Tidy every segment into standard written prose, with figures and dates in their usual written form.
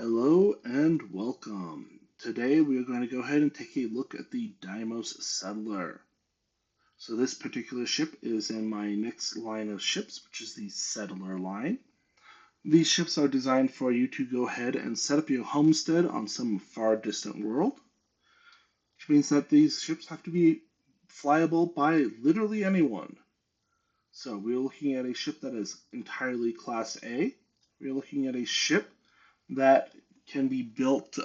Hello and welcome. Today we are going to go ahead and take a look at the Deimos Settler. So this particular ship is in my next line of ships, which is the Settler line. These ships are designed for you to go ahead and set up your homestead on some far distant world, which means that these ships have to be flyable by literally anyone. So we're looking at a ship that is entirely Class A. We're looking at a ship that can be built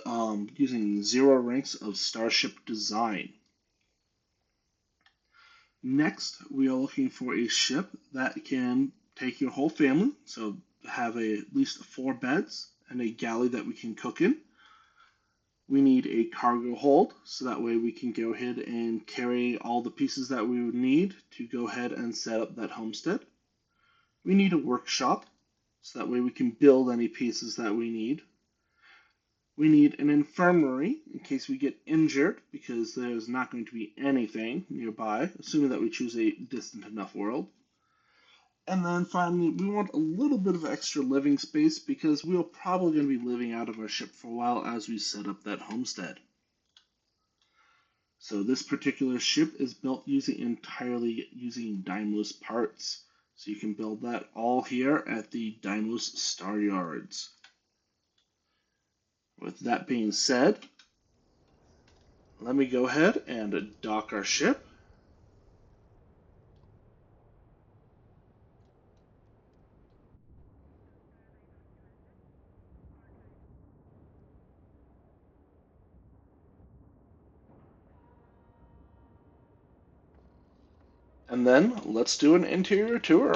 using 0 ranks of starship design. Next, we are looking for a ship that can take your whole family, so have at least 4 beds and a galley that we can cook in. We need a cargo hold, so that way we can go ahead and carry all the pieces that we would need to go ahead and set up that homestead. We need a workshop, so that way we can build any pieces that we need. We need an infirmary in case we get injured, because there's not going to be anything nearby, assuming that we choose a distant enough world. And then finally, we want a little bit of extra living space, because we're probably going to be living out of our ship for a while as we set up that homestead. So this particular ship is built entirely using Deimos parts. So you can build that all here at the Deimos Star Yards. With that being said, let me go ahead and dock our ship. And then let's do an interior tour.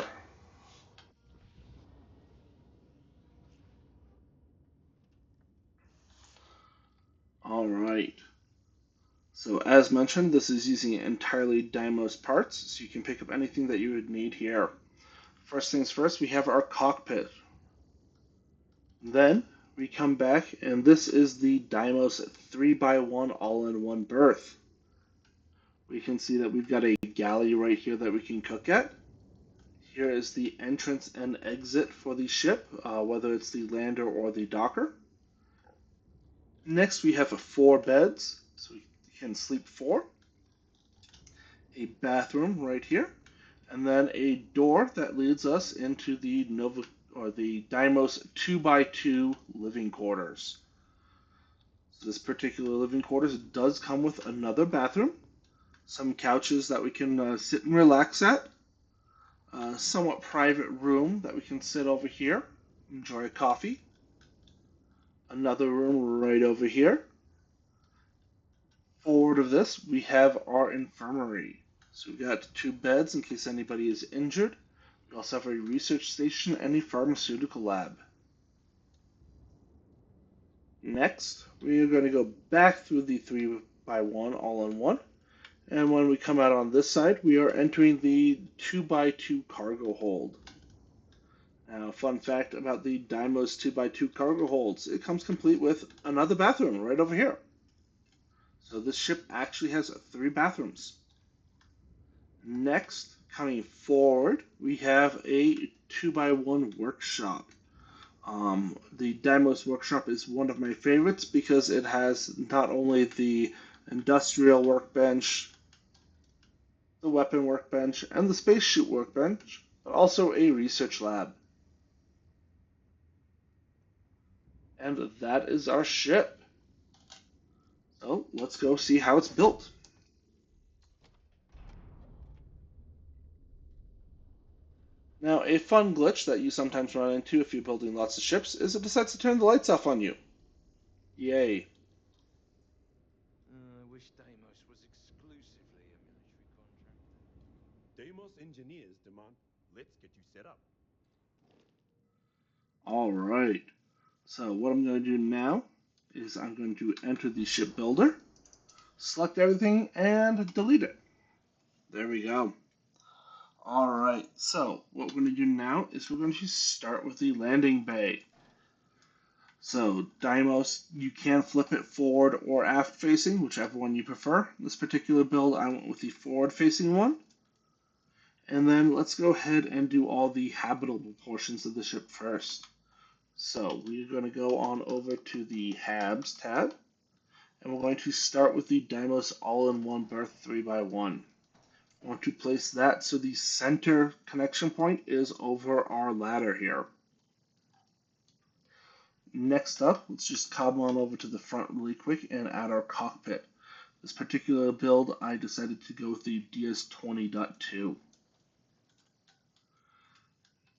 All right. So as mentioned, this is using entirely Deimos parts, so you can pick up anything that you would need here. First things first, we have our cockpit. Then we come back, and this is the Deimos 3x1 all-in-one berth. We can see that we've got a galley right here that we can cook at. Here is the entrance and exit for the ship, whether it's the lander or the docker. Next, we have 4 beds, so we can sleep 4. A bathroom right here, and then a door that leads us into the Deimos 2x2 living quarters. So this particular living quarters does come with another bathroom, some couches that we can sit and relax at, a somewhat private room that we can sit over here, enjoy a coffee, another room right over here. Forward of this, we have our infirmary. So we've got 2 beds in case anybody is injured. We also have a research station and a pharmaceutical lab. Next, we are going to go back through the 3x1 all-in-one. And when we come out on this side, we are entering the 2x2 cargo hold. Now, fun fact about the Deimos 2x2 cargo holds, it comes complete with another bathroom right over here. So this ship actually has 3 bathrooms. Next, coming forward, we have a 2x1 workshop. The Deimos workshop is one of my favorites because it has not only the industrial workbench, the weapon workbench, and the space chute workbench, but also a research lab. And that is our ship. So let's go see how it's built. Now, a fun glitch that you sometimes run into if you're building lots of ships is it decides to turn the lights off on you. Yay. I wish Deimos was exclusively a military contractor. Deimos engineers demand, let's get you set up. All right. So what I'm going to do now is I'm going to enter the ship builder, select everything, and delete it. There we go. All right. So what we're going to do now is we're going to start with the landing bay. So Deimos, you can flip it forward or aft facing, whichever one you prefer. This particular build, I went with the forward facing one. And then let's go ahead and do all the habitable portions of the ship first. So we're going to go on over to the Habs tab, and we're going to start with the Deimos all-in-one berth 3x1. I want to place that so the center connection point is over our ladder here. Next up, let's just come on over to the front really quick and add our cockpit. This particular build, I decided to go with the DS20.2.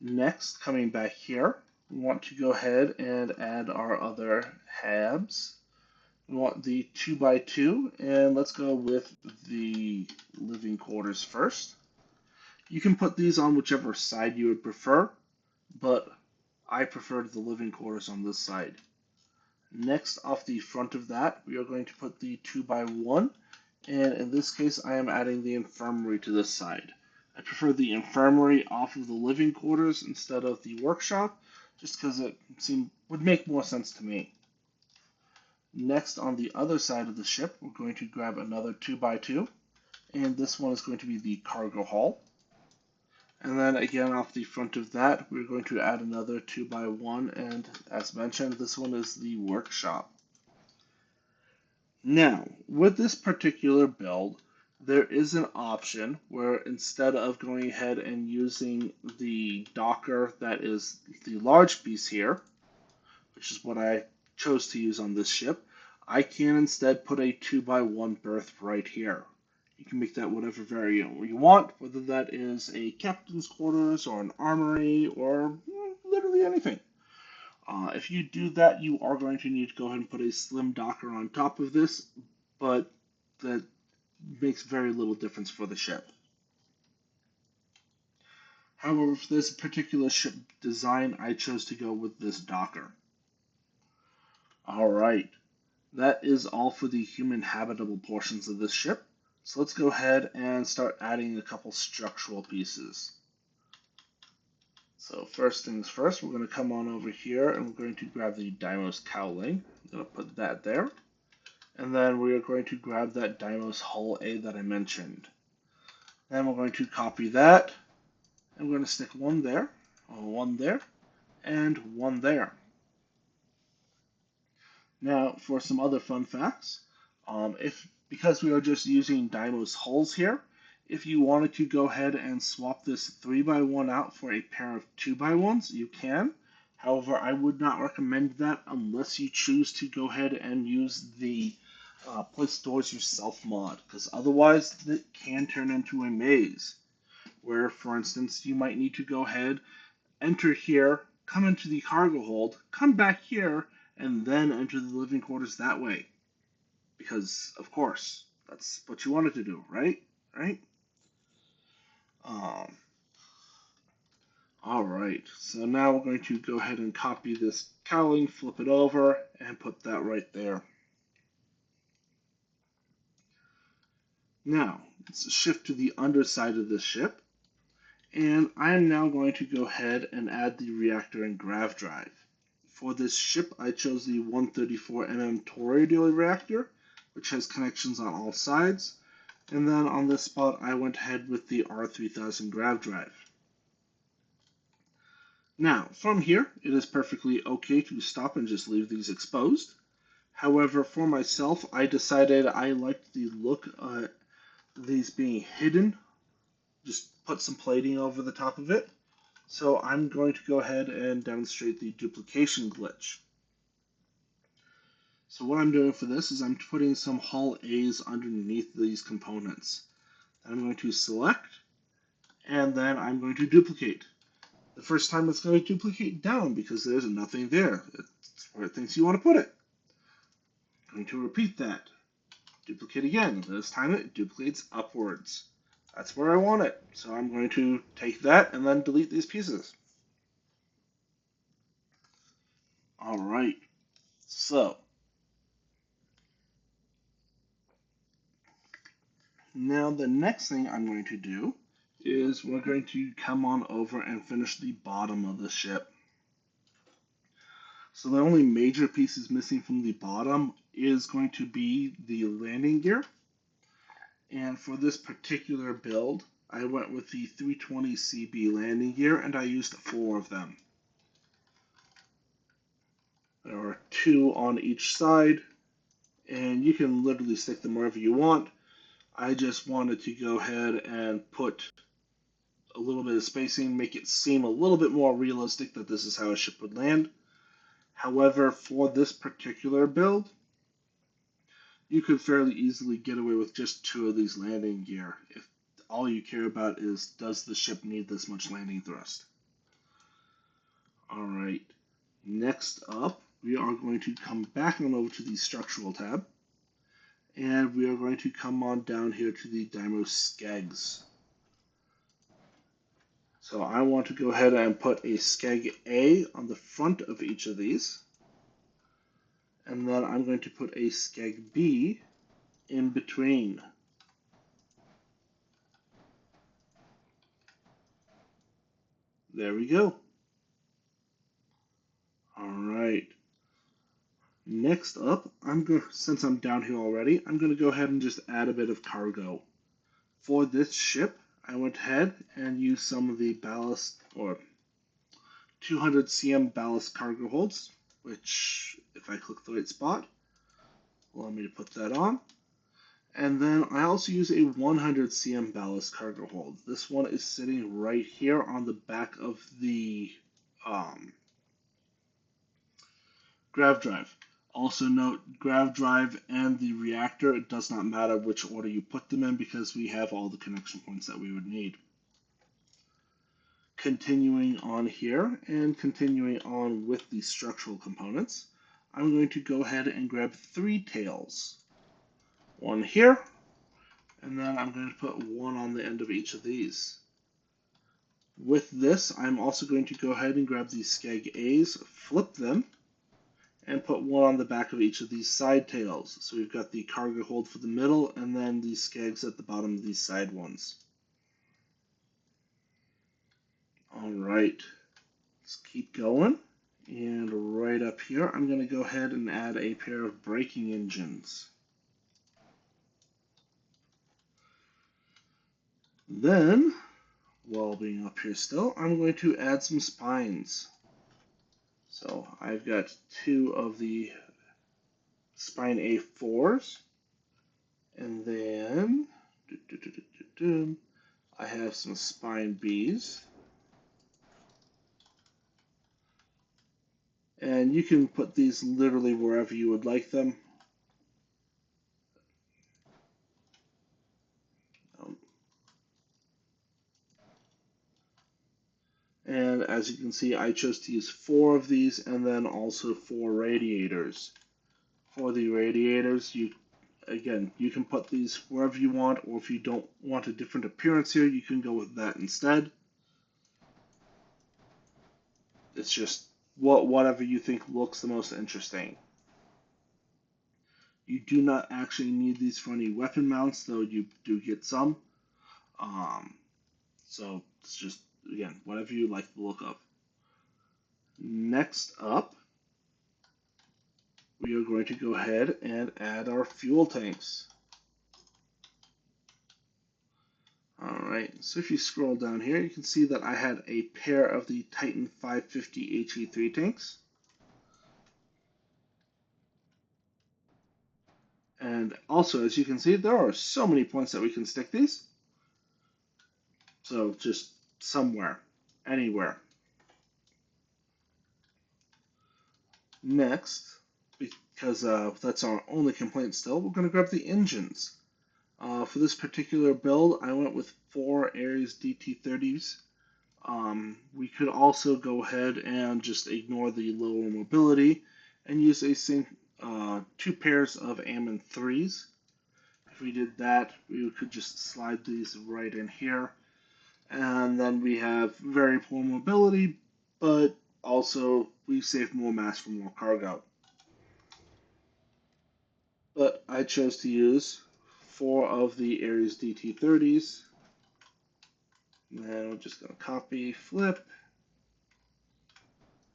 Next, coming back here, we want to go ahead and add our other habs. We want the 2x2, and let's go with the living quarters first. You can put these on whichever side you would prefer, but I preferred the living quarters on this side. Next, off the front of that, we are going to put the 2x1, and in this case, I am adding the infirmary to this side. I prefer the infirmary off of the living quarters instead of the workshop, just because it would make more sense to me. Next, on the other side of the ship, we're going to grab another 2x2, and this one is going to be the cargo hull. And then again, off the front of that, we're going to add another 2x1, and as mentioned, this one is the workshop. Now, with this particular build, there is an option where instead of going ahead and using the docker that is the large piece here, which is what I chose to use on this ship, I can instead put a 2x1 berth right here. You can make that whatever variant you want, whether that is a captain's quarters or an armory or literally anything. If you do that, you are going to need to go ahead and put a slim docker on top of this, but that makes very little difference for the ship. However, for this particular ship design, I chose to go with this docker. Alright, that is all for the human habitable portions of this ship. So let's go ahead and start adding a couple structural pieces. So first things first, we're going to come on over here and we're going to grab the Deimos cowling. I'm going to put that there. And then we are going to grab that Deimos hull A that I mentioned. Then we're going to copy that. And we're going to stick one there, and one there. Now, for some other fun facts, because we are just using Deimos hulls here, if you wanted to go ahead and swap this 3x1 out for a pair of 2x1s, you can. However, I would not recommend that unless you choose to go ahead and use the place doors yourself mod, because otherwise it can turn into a maze. Where, for instance, you might need to go ahead, enter here, come into the cargo hold, come back here, and then enter the living quarters that way. Because, of course, that's what you wanted to do, right? Alright, so now we're going to go ahead and copy this cowling, flip it over, and put that right there. Now, let's shift to the underside of this ship. And I am now going to go ahead and add the reactor and grav drive. For this ship, I chose the 134mm toroidal reactor, which has connections on all sides. And then on this spot, I went ahead with the R3000 grav drive. Now, from here, it is perfectly okay to stop and just leave these exposed. However, for myself, I decided I liked the look of these being hidden. Just put some plating over the top of it. So I'm going to go ahead and demonstrate the duplication glitch. So what I'm doing for this is I'm putting some hull A's underneath these components. I'm going to select, and then I'm going to duplicate. The first time it's going to duplicate down because there's nothing there. It's where it thinks you want to put it. I'm going to repeat that. Duplicate again. This time it duplicates upwards. That's where I want it. So I'm going to take that and then delete these pieces. Alright, so now the next thing I'm going to do is we're going to come on over and finish the bottom of the ship. So the only major pieces missing from the bottom is going to be the landing gear. And for this particular build, I went with the 320 CB landing gear and I used 4 of them. 2 on each side, and you can literally stick them wherever you want. I just wanted to go ahead and put a little bit of spacing, make it seem a little bit more realistic that this is how a ship would land. However, for this particular build, you could fairly easily get away with just 2 of these landing gear if all you care about is, does the ship need this much landing thrust? Alright, next up, we are going to come back on over to the structural tab, and we are going to come on down here to the Deimos Skegs. So I want to go ahead and put a Skeg A on the front of each of these, and then I'm going to put a Skeg B in between. There we go. Alright. Next up, since I'm down here already, I'm going to go ahead and just add a bit of cargo. For this ship, I went ahead and used some of the ballast, or 200 cm ballast cargo holds, which, if I click the right spot, will allow me to put that on. And then I also use a 100 cm ballast cargo hold. This one is sitting right here on the back of the grav drive. Also note, grav drive and the reactor, it does not matter which order you put them in because we have all the connection points that we would need. Continuing on here and continuing on with the structural components, I'm going to go ahead and grab 3 tails. One here, and then I'm going to put one on the end of each of these. With this, I'm also going to go ahead and grab these Skeg A's, flip them, and put one on the back of each of these side tails. So we've got the cargo hold for the middle, and then these Skegs at the bottom of these side ones. Alright, let's keep going. And right up here, I'm going to go ahead and add a pair of braking engines. Then, while being up here still, I'm going to add some spines. So I've got 2 of the spine A4s, and then I have some spine Bs. And you can put these literally wherever you would like them. And as you can see, I chose to use 4 of these and then also 4 radiators. For the radiators, you can put these wherever you want, or if you don't want a different appearance here, you can go with that instead. It's just whatever you think looks the most interesting. You do not actually need these for any weapon mounts, though you do get some. So it's just, again, whatever you like the look of. Next up, we are going to go ahead and add our fuel tanks. Alright, so if you scroll down here, you can see that I had a pair of the Titan 550 HE3 tanks. And also, as you can see, there are so many points that we can stick these. So just somewhere, anywhere. Next, because that's our only complaint still, we're going to grab the engines. For this particular build, I went with 4 Ares DT30s. We could also go ahead and just ignore the lower mobility and use a 2 pairs of Ammon 3s. If we did that, we could just slide these right in here. And then we have very poor mobility, but also we save more mass for more cargo. But I chose to use 4 of the Ares DT30s. And I'm just going to copy, flip,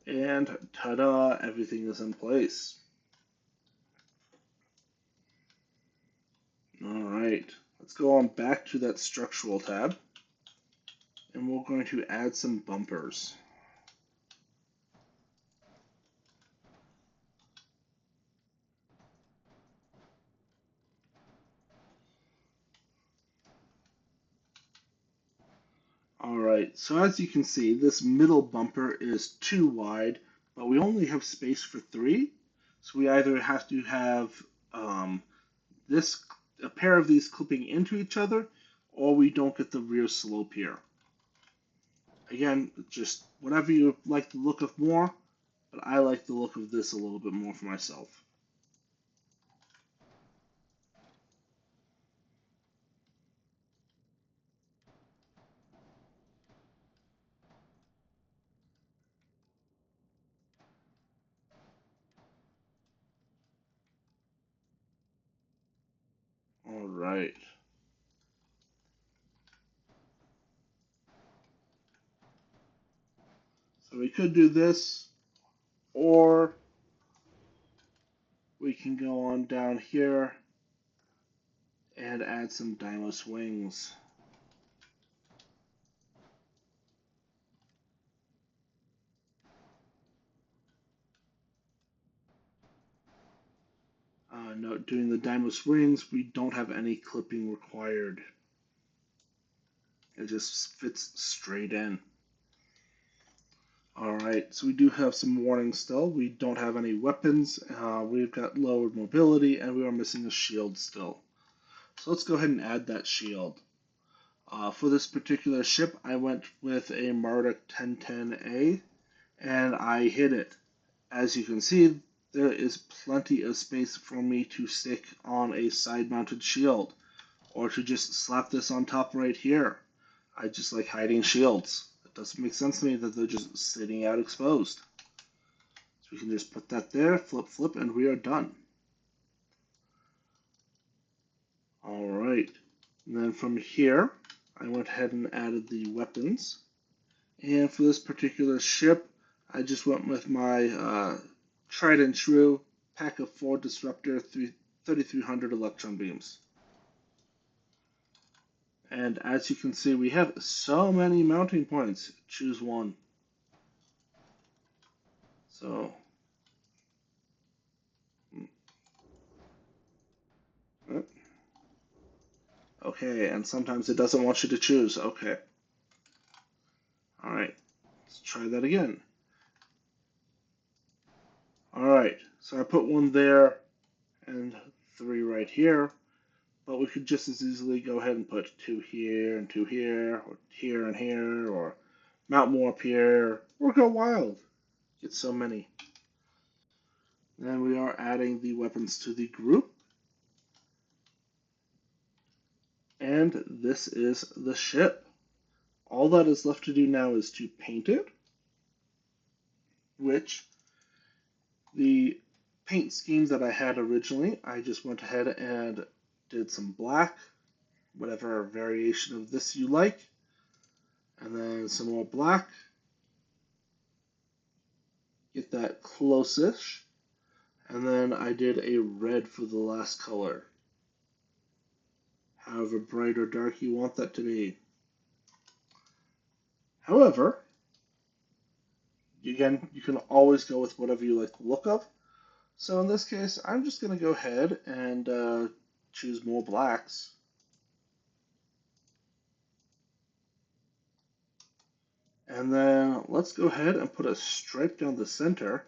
and ta-da, everything is in place. Alright, let's go on back to that structural tab, and we're going to add some bumpers. Alright, so as you can see, this middle bumper is too wide, but we only have space for three. So we either have to have um, a pair of these clipping into each other, or we don't get the rear slope here. Again, just whatever you like the look of more, but I like the look of this a little bit more for myself. Alright. So we could do this, or we can go on down here and add some Deimos wings. Note, doing the Deimos wings, we don't have any clipping required. It just fits straight in. Alright, so we do have some warnings still. We don't have any weapons, we've got lowered mobility, and we are missing a shield still. So let's go ahead and add that shield. For this particular ship, I went with a Marduk 1010A, and I hit it. As you can see, there is plenty of space for me to stick on a side-mounted shield, or to just slap this on top right here. I just like hiding shields. It doesn't make sense to me that they're just sitting out exposed. So we can just put that there, flip, flip, and we are done. Alright, and then from here, I went ahead and added the weapons. And for this particular ship, I just went with my tried and true pack of 4 disruptor 3300 electron beams. And as you can see, we have so many mounting points. Choose one. So, okay, and sometimes it doesn't want you to choose. Okay. Alright, let's try that again. Alright, so I put one there and 3 right here, but we could just as easily go ahead and put 2 here and 2 here, or here and here, or mount more up here, or go wild. Get so many. Then we are adding the weapons to the group. And this is the ship. All that is left to do now is to paint it, which the paint scheme that I had originally, I just went ahead and did some black, whatever variation of this you like, and then some more black. Get that close-ish, and then I did a red for the last color. However bright or dark you want that to be. However, again, you can always go with whatever you like the look of. So in this case, I'm just going to go ahead and choose more blacks. And then let's go ahead and put a stripe down the center.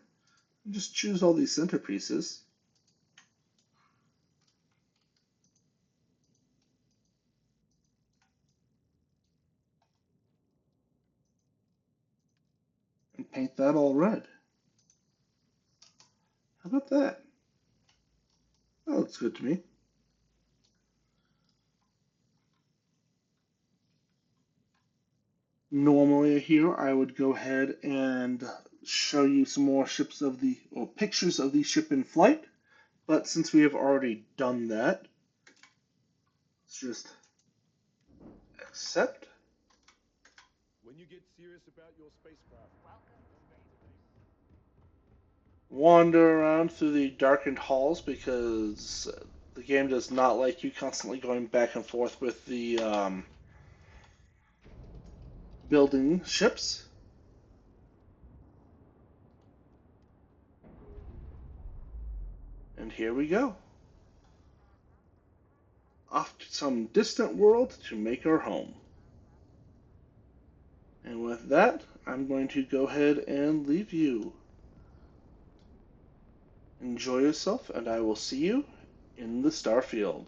And just choose all these center pieces. And paint that all red. How about that? That looks good to me. Normally here I would go ahead and show you some more pictures of the ship in flight, but since we have already done that, let's just accept. When you get serious about your spacecraft, Wander around through the darkened halls because the game does not like you constantly going back and forth with the building ships. And here we go. Off to some distant world to make our home. And with that, I'm going to go ahead and leave you. Enjoy yourself, and I will see you in the Starfield.